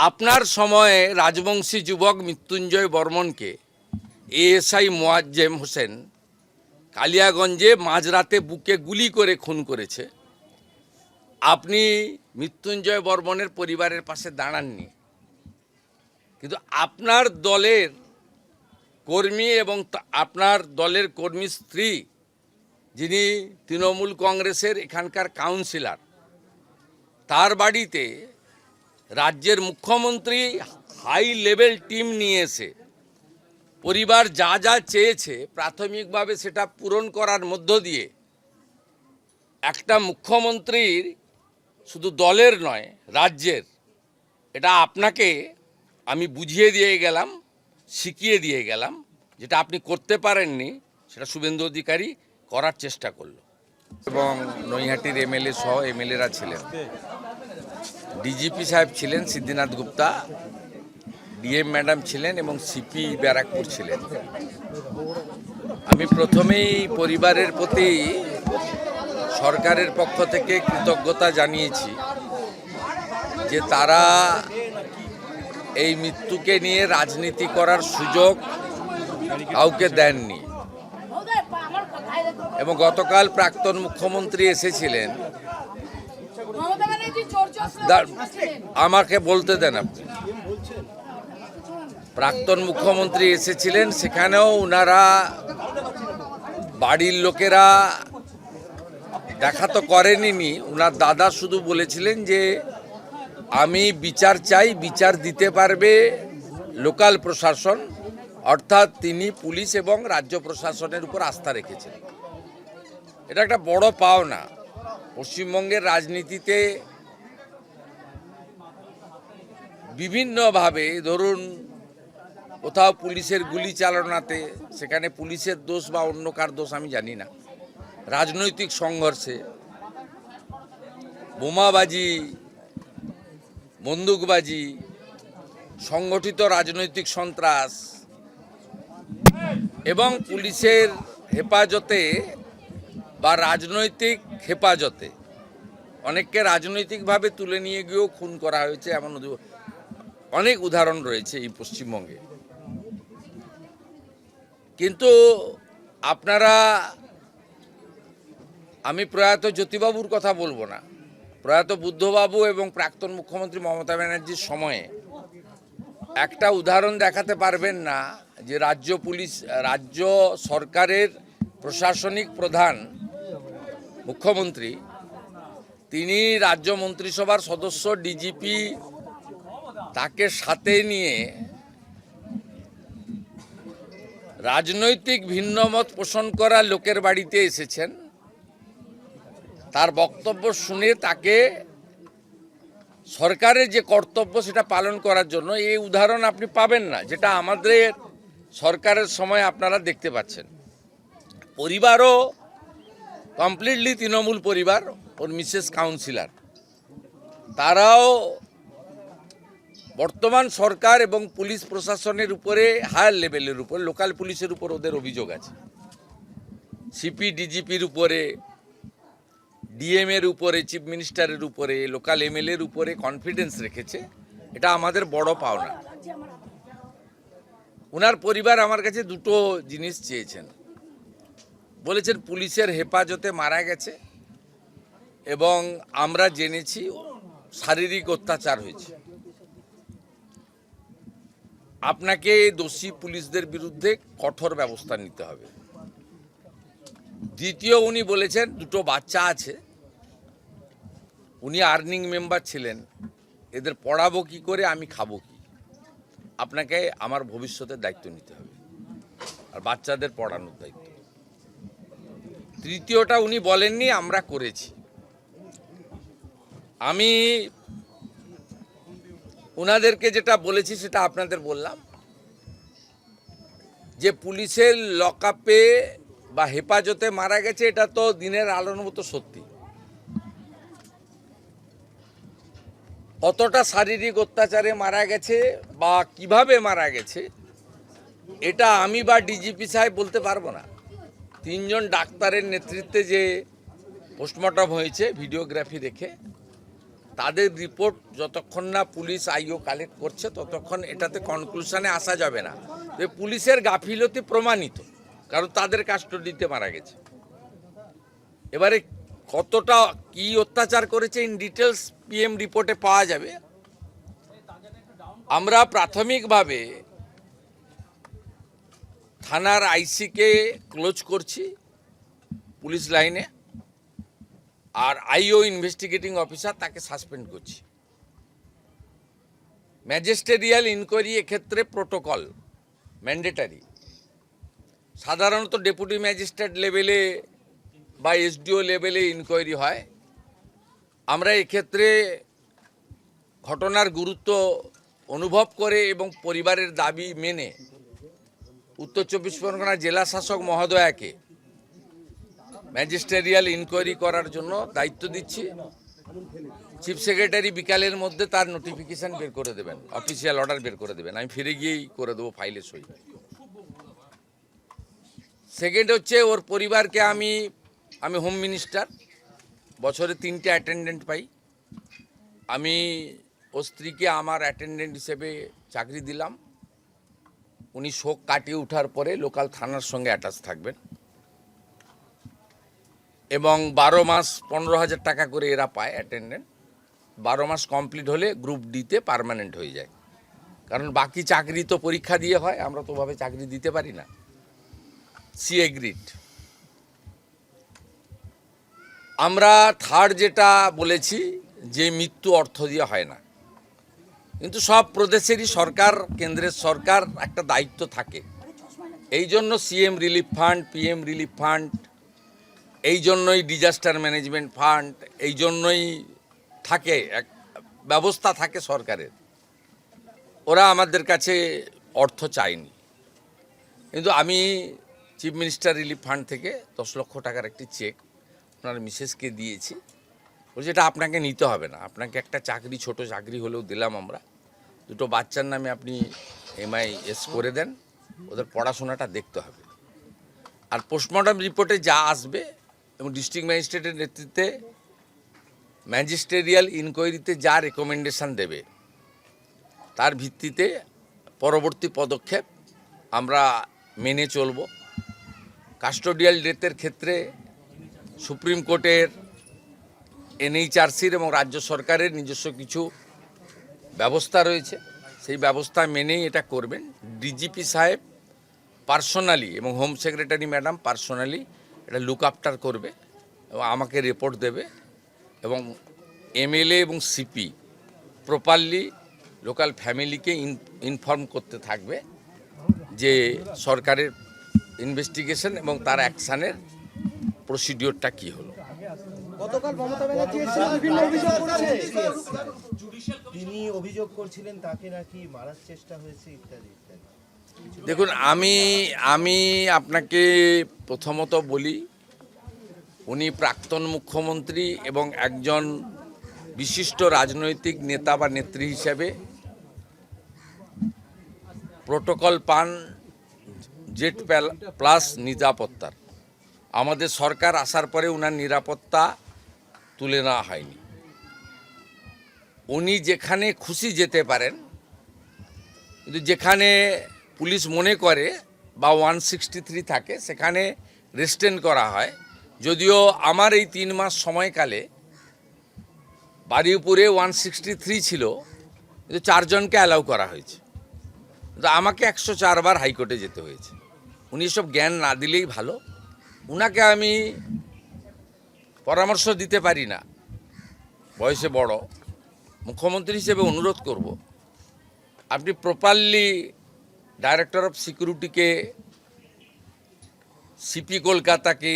আপনার সময়ে রাজবংশী যুবক মৃত্যুঞ্জয় বর্মনকে এএসআই মোয়াজ্জেম হোসেন কালিয়াগঞ্জে মাঝরাতে বুকে গুলি করে খুন করেছে। আপনি মৃত্যুঞ্জয় বর্মনের পরিবারের পাশে দাঁড়াননি, কিন্তু আপনার দলের কর্মী এবং আপনার দলের কর্মী স্ত্রী, যিনি তৃণমূল কংগ্রেসের এখানকার কাউন্সিলর, তার বাড়িতে রাজ্যের মুখ্যমন্ত্রী হাই লেভেল টিম নিয়ে এসে পরিবার যা যা চেয়েছে প্রাথমিকভাবে সেটা পূরণ করার মধ্য দিয়ে একটা মুখ্যমন্ত্রীর শুধু দলের নয়, রাজ্যের, এটা আপনাকে আমি বুঝিয়ে দিয়ে গেলাম, শিখিয়ে দিয়ে গেলাম। যেটা আপনি করতে পারেননি সেটা শুভেন্দু অধিকারী করার চেষ্টা করলো। এবং নৈহাটির এমএলএ সহ এমএলএরা ছিলেন, ডিজিপি সাহেব ছিলেন সিদ্ধিনাথ গুপ্তা, ডিএম ম্যাডাম ছিলেন এবং সিপি ব্যারাকপুর ছিলেন। আমি প্রথমেই পরিবারের প্রতি সরকারের পক্ষ থেকে কৃতজ্ঞতা জানিয়েছি যে তারা এই মৃত্যুকে নিয়ে রাজনীতি করার সুযোগ কাউকে দেননি। এবং গতকাল প্রাক্তন মুখ্যমন্ত্রী এসেছিলেন, আমাকে বলতে দেন আপনি। প্রাক্তন মুখ্যমন্ত্রী এসেছিলেন, সেখানেও ওনারা বাড়ির লোকেরা দেখা তো করেনি। ওনার দাদা শুধু বলেছিলেন যে আমি বিচার চাই, বিচার দিতে পারবে লোকাল প্রশাসন, অর্থাৎ তিনি পুলিশ এবং রাজ্য প্রশাসনের উপর আস্থা রেখেছেন। এটা একটা বড় পাওনা। পশ্চিমবঙ্গের রাজনীতিতে বিভিন্নভাবে, ধরুন কোথাও পুলিশের গুলি চালনাতে, সেখানে পুলিশের দোষ বা অন্য কার দোষ আমি জানি না, রাজনৈতিক সংঘর্ষে, বোমাবাজি, বন্দুকবাজি, সংগঠিত রাজনৈতিক সন্ত্রাস এবং পুলিশের হেফাজতে বা রাজনৈতিক হেফাজতে অনেককে রাজনৈতিকভাবে তুলে নিয়ে গিয়েও খুন করা হয়েছে, এমন অনেক উদাহরণ রয়েছে এই পশ্চিমবঙ্গে। কিন্তু আপনারা, আমি প্রয়াত জ্যোতিবাবুর কথা বলবো না, প্রয়াত বুদ্ধবাবু এবং প্রাক্তন মুখ্যমন্ত্রী মমতা ব্যানার্জির সময়ে একটা উদাহরণ দেখাতে পারবেন না যে রাজ্য সরকারের প্রশাসনিক প্রধান মুখ্যমন্ত্রী, তিনি রাজ্য মন্ত্রিসভার সদস্য ডিজিপি, তাকে সাথে নিয়ে রাজনৈতিক ভিন্নমত পোষণ করা লোকের বাড়িতে এসেছেন, তার বক্তব্য শুনে তাকে সরকারের যে কর্তব্য সেটা পালন করার জন্য, এই উদাহরণ আপনি পাবেন না, যেটা আমাদের সরকারের সময় আপনারা দেখতে পাচ্ছেন। পরিবারও কমপ্লিটলি তৃণমূল পরিবার, ওর মিসেস কাউন্সিলর, তারাও বর্তমান সরকার এবং পুলিশ প্রশাসনের উপরে, হায়ার লেভেলের উপর, লোকাল পুলিশের উপর ওদের অভিযোগ আছে, সিপি ডিজিপির উপরে, ডিএম এর উপরে, চিফ মিনিস্টারের উপরে, লোকাল এমএলএর উপরে কনফিডেন্স রেখেছে। এটা আমাদের বড় পাওনা। ওনার পরিবার আমার কাছে দুটো জিনিস চেয়েছেন। বলেছেন পুলিশের হেফাজতে মারা গেছে এবং আমরা জেনেছি শারীরিক অত্যাচার হয়েছে। আপনাকে দোষী পুলিশদের বিরুদ্ধে কঠোর ব্যবস্থা নিতে হবে। দ্বিতীয়, উনি বলেছেন দুটো বাচ্চা আছে, উনি আর্নিং মেম্বার ছিলেন, এদের পড়াবো কি করে, আমি খাবো কি, আপনাকে আমার ভবিষ্যতের দায়িত্ব নিতে হবে আর বাচ্চাদের পড়ানোর দায়িত্ব। তৃতীয়টা উনি বলেননি, আমরা করেছি। আমি ওনাদেরকে যেটা বলেছি সেটা আপনাদের বললাম, যে পুলিশের লকআপে বা হেফাজতে মারা গেছে, এটা তো দিনের আলোর মতো সত্যি। কতটা শারীরিক অত্যাচারে মারা গেছে বা কিভাবে মারা গেছে, এটা আমি বা ডিজিপি সাহেব বলতে পারবো না। তিনজন ডাক্তারের নেতৃত্বে যে পোস্টমর্টম হয়েছে ভিডিওগ্রাফি দেখে, তাদের রিপোর্ট যতক্ষণ না পুলিশ আইও কালেক্ট করছে ততক্ষণ এটাতে কনক্লুশনে আসা যাবে না যে পুলিশের গাফিলতি প্রমাণিত, কারণ তাদের কাস্টডিতে মারা গেছে। এবারে কতটা কি অত্যাচার করেছে ইন ডিটেলস পিএম রিপোর্টে পাওয়া যাবে। আমরা প্রাথমিকভাবে থানার আইসিকে ক্লোজ করছি পুলিশ লাইনে, আর আইও ইনভেস্টিগেটিং অফিসার তাকে সাসপেন্ড করছি। ম্যাজিস্ট্রেরিয়াল ইনকোয়ারি এক্ষেত্রে প্রোটোকল ম্যান্ডেটারি। সাধারণত ডেপুটি ম্যাজিস্ট্রেট লেভেলে বা এসডিও লেভেলে ইনকোয়ারি হয়। আমরা এক্ষেত্রে ঘটনার গুরুত্ব অনুভব করে এবং পরিবারের দাবি মেনে উত্তর চব্বিশ পরগনা জেলা শাসক মহোদয়াকে ম্যাজিস্ট্রেরিয়াল ইনকোয়ারি করার জন্য দায়িত্ব দিচ্ছি। চিফ সেক্রেটারি বিকালের মধ্যে তার নোটিফিকেশন বের করে দেবেন, অফিসিয়াল অর্ডার বের করে দেবেন। আমি ফিরে গিয়েই করে দেবো ফাইলে সই। সেকেন্ড হচ্ছে ওর পরিবারকে আমি হোম মিনিস্টার, বছরে 3টে অ্যাটেন্ডেন্ট পাই। আমি ও স্ত্রীকে আমার অ্যাটেন্ডেন্ট হিসেবে চাকরি দিলাম। উনি শোক কাটিয়ে ওঠার পরে লোকাল থানার সঙ্গে অ্যাটাচ থাকবেন এবং 12 মাস 15,000 টাকা করে এরা পায় অ্যাটেন্ডেন্ট। 12 মাস কমপ্লিট হলে গ্রুপ ডিতে পার্মানেন্ট হয়ে যায়, কারণ বাকি চাকরি তো পরীক্ষা দিয়ে হয়, আমরা তো ওভাবে চাকরি দিতে পারি না। C agreed. আমরা থার্ড যেটা বলেছি যে মৃত্যু অর্থ দিয়ে হয় না, কিন্তু সব প্রদেশেরই সরকার, কেন্দ্রের সরকার একটা দায়িত্ব থাকে। এই জন্য CM relief fund, PM relief fund, এই জন্যই ডিজাস্টার ম্যানেজমেন্ট ফান্ড, এই জন্যই থাকে, এক ব্যবস্থা থাকে সরকারের। ওরা আমাদের কাছে অর্থ চায়নি, কিন্তু আমি চিফ মিনিস্টার রিলিফ ফান্ড থেকে 10 লক্ষ টাকার একটি চেক আপনার মিসেসকে দিয়েছি। বলছি এটা আপনাকে নিতে হবে না, আপনাকে একটা চাকরি, ছোট চাকরি হলেও দিলাম আমরা। 2টো বাচ্চার নামে আপনি MIS করে দেন, ওদের পড়াশোনাটা দেখতে হবে। আর পোস্টমর্টম রিপোর্টে যা আসবে এবং ডিস্ট্রিক্ট ম্যাজিস্ট্রেটের নেতৃত্বে ম্যাজিস্ট্রেরিয়াল ইনকোয়ারিতে যা রেকমেন্ডেশন দেবে তার ভিত্তিতে পরবর্তী পদক্ষেপ আমরা মেনে চলব। কাস্টোডিয়াল ডেথের ক্ষেত্রে সুপ্রিম কোর্টের, NHRCর এবং রাজ্য সরকারের নিজস্ব কিছু ব্যবস্থা রয়েছে, সেই ব্যবস্থা মেনেই এটা করবেন। ডিজিপি সাহেব পার্সোনালি এবং হোম সেক্রেটারি ম্যাডাম পার্সোনালি এটা লুক আফটার করবে এবং আমাকে রিপোর্ট দেবে, এবং MLA এবং সিপি প্রপারলি লোকাল ফ্যামিলিকে ইনফর্ম করতে থাকবে যে সরকারের ইনভেস্টিগেশন এবং তার অ্যাকশানের প্রসিডিওরটা কী হলো। গতকাল মমতা ব্যানার্জি বিভিন্ন অভিযোগ করছে, তিনি অভিযোগ করছিলেন তাকে নাকি মারার চেষ্টা হয়েছে ইত্যাদি ইত্যাদি। দেখুন, আমি আপনাকে প্রথমত বলি, উনি প্রাক্তন মুখ্যমন্ত্রী এবং একজন বিশিষ্ট রাজনৈতিক নেতা বা নেত্রী হিসেবে প্রোটোকল পান জেড প্লাস নিরাপত্তার। আমাদের সরকার আসার পরে ওনার নিরাপত্তা তুলে নেওয়া হয়নি। উনি যেখানে খুশি যেতে পারেন, কিন্তু যেখানে পুলিশ মনে করে বা 163 থাকে সেখানে রেস্টেন করা হয়। যদিও আমার এই 3 মাস সময়কালে বারুইপুরে 163 ছিল, কিন্তু 4 জনকে অ্যালাউ করা হয়েছে, কিন্তু আমাকে 104 বার হাইকোর্টে যেতে হয়েছে। উনি সব জ্ঞান না দিলেই ভালো। উনাকে আমি পরামর্শ দিতে পারি না, বয়সে বড়, মুখ্যমন্ত্রী হিসেবে অনুরোধ করব, আপনি প্রপারলি ডাইরেক্টর অফ সিকিউরিটিকে, সিপি কলকাতাকে,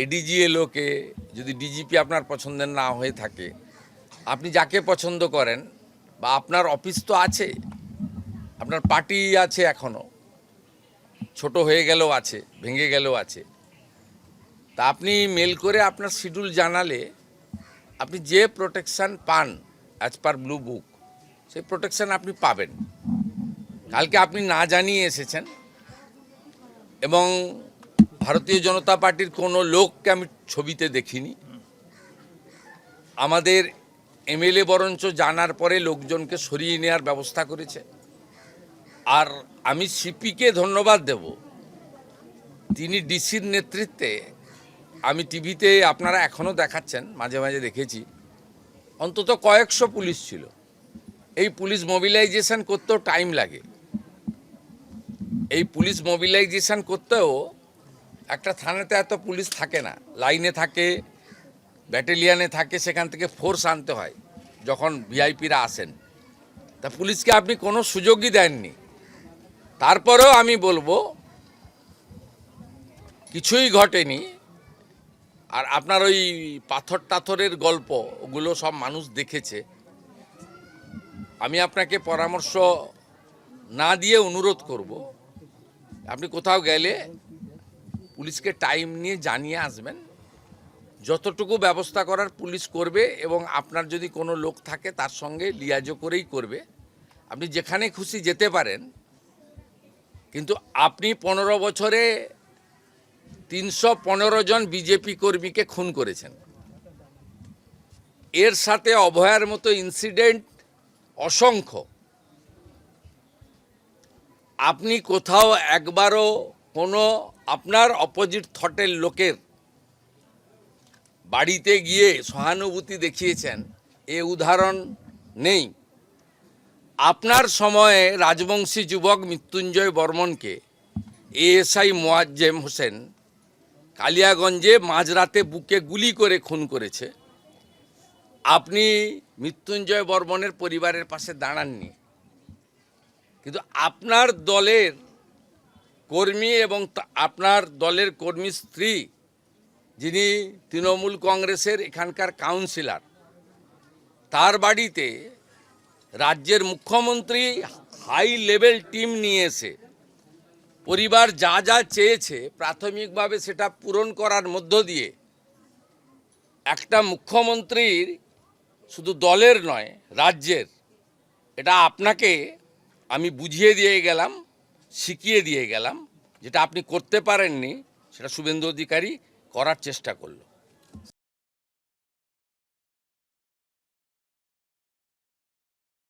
ADGLOকে, যদি ডিজিপি আপনার পছন্দের না হয়ে থাকে, আপনি যাকে পছন্দ করেন, বা আপনার অফিস তো আছে, আপনার পার্টি আছে, এখনও ছোট হয়ে গেলেও আছে, ভেঙে গেলেও আছে, তা আপনি মেল করে আপনার শিডিউল জানালে আপনি যে প্রোটেকশান পান অ্যাজ পার ব্লু বুক, সেই প্রোটেকশান আপনি পাবেন। কালকে আপনি না জানিয়ে এসেছেন এবং ভারতীয় জনতা পার্টির কোনো লোককে আমি ছবিতে দেখিনি। আমাদের এমএলএ বরঞ্চ জানার পরে লোকজনকে সরিয়ে নেওয়ার ব্যবস্থা করেছে। আর আমি সিপিকে ধন্যবাদ দেব, তিনি ডিসির নেতৃত্বে, আমি টিভিতে আপনারা এখনও দেখাচ্ছেন, মাঝে মাঝে দেখেছি, অন্তত কয়েকশো পুলিশ ছিল। এই পুলিশ মোবিলাইজেশন করতেও টাইম লাগে। এই পুলিশ মোবিলাইজেশন করতেও একটা থানাতে এত পুলিশ থাকে না, লাইনে থাকে, ব্যাটালিয়ানে থাকে, সেখান থেকে ফোর্স আনতে হয় যখন ভিআইপিরা আসেন। তা পুলিশকে আপনি কোনো সুযোগই দেননি। তারপরেও আমি বলবো কিছুই ঘটেনি। আর আপনার ওই পাথর টাথরের গল্প, ওগুলো সব মানুষ দেখেছে। আমি আপনাকে পরামর্শ না দিয়ে অনুরোধ করব, আপনি কোথাও গেলে পুলিশকে টাইম নিয়ে জানিয়ে আসবেন। যতটুকু ব্যবস্থা করার পুলিশ করবে, এবং আপনার যদি কোনো লোক থাকে তার সঙ্গে লিয়াজো করেই করবে। আপনি যেখানে খুশি যেতে পারেন, কিন্তু আপনি 15 বছরে 315 জন বিজেপি কর্মীকে খুন করেছেন। এর সাথে অভয়ার মতো ইনসিডেন্ট অসংখ্য। আপনি কোথাও একবারও কোনো আপনার অপোজিট থটের লোকের বাড়িতে গিয়ে সহানুভূতি দেখিয়েছেন, এ উদাহরণ নেই। আপনার সময়ে রাজবংশী যুবক মৃত্যুঞ্জয় বর্মনকে এএসআই মোয়াজ্জেম হোসেন কালিয়াগঞ্জে মাঝরাতে বুকে গুলি করে খুন করেছে। আপনি মৃত্যুঞ্জয় বর্মনের পরিবারের পাশে দাঁড়াননি, কিন্তু আপনার দলের কর্মী এবং আপনার দলের কর্মী স্ত্রী, যিনি তৃণমূল কংগ্রেসের এখানকার কাউন্সিলর, তার বাড়িতে রাজ্যের মুখ্যমন্ত্রী হাই লেভেল টিম নিয়ে এসে পরিবার যা যা চেয়েছে প্রাথমিকভাবে সেটা পূরণ করার মধ্য দিয়ে একটা মুখ্যমন্ত্রীর, শুধু দলের নয় রাজ্যের, এটা আপনাকে আমি বুঝিয়ে দিয়ে গেলাম, শিখিয়ে দিয়ে গেলাম। যেটা আপনি করতে পারেননি সেটা শুভেন্দু অধিকারী করার চেষ্টা করলো।